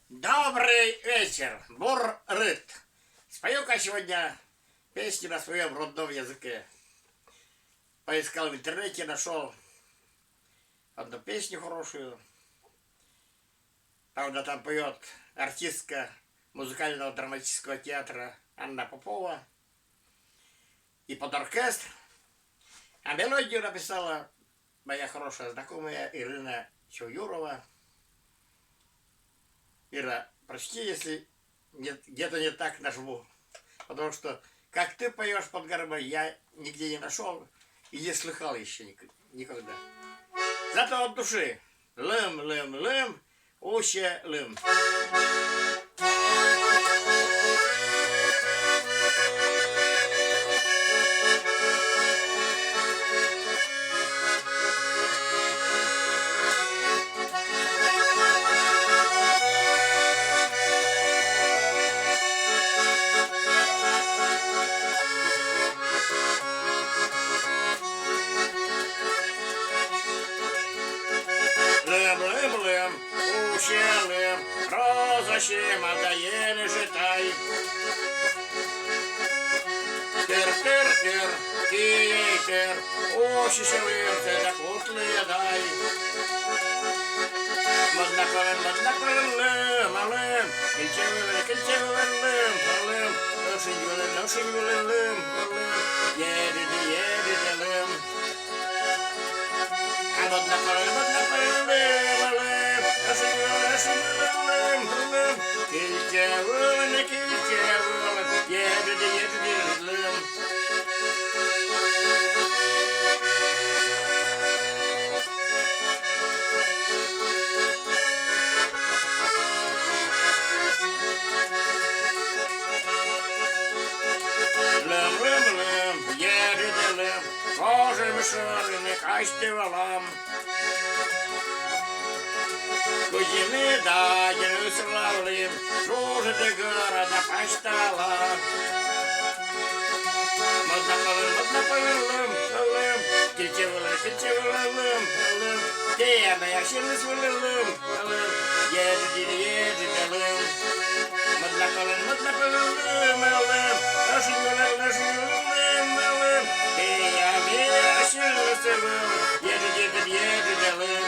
Добрый вечер, Буррыт. Спою-ка сегодня песни на своем родном языке. Поискал в интернете, нашел одну песню хорошую. Правда, там поет артистка музыкального драматического театра Анна Попова. И под оркестр. А мелодию написала моя хорошая знакомая Ирина Чуюрова. Ира, прости, если где-то не так нажму. Потому что, как ты поешь под гармонь, я нигде не нашел и не слыхал еще никогда. Зато от души. Лым, лым, лым, уще лым. Лим-лим-лим, ущелим, розощим, отдаєне житай. Тир-тир-тир, тір-тир, ущелим, це так утлия дай. Маднакалим, лим-лим, кільчевилим, лим-лим, ношеньвилим, лим-лим, єдиди, лим. А маднакалим, лим-лим, ношеньвилим, лим, кільчевилим, єдиди, лим. Лим-лим-лим, єдиди-лим, кожен шорини каштивалам. Кузіни дадіни славлим, служити города паштала. Маднапалим, лим, кільчевилим, лим, тєна яшили свилим, лим, єдиди, лим. Маднапалим, лим, ношеньвилим, лим, тєна яшили свилим, єдиди, лим.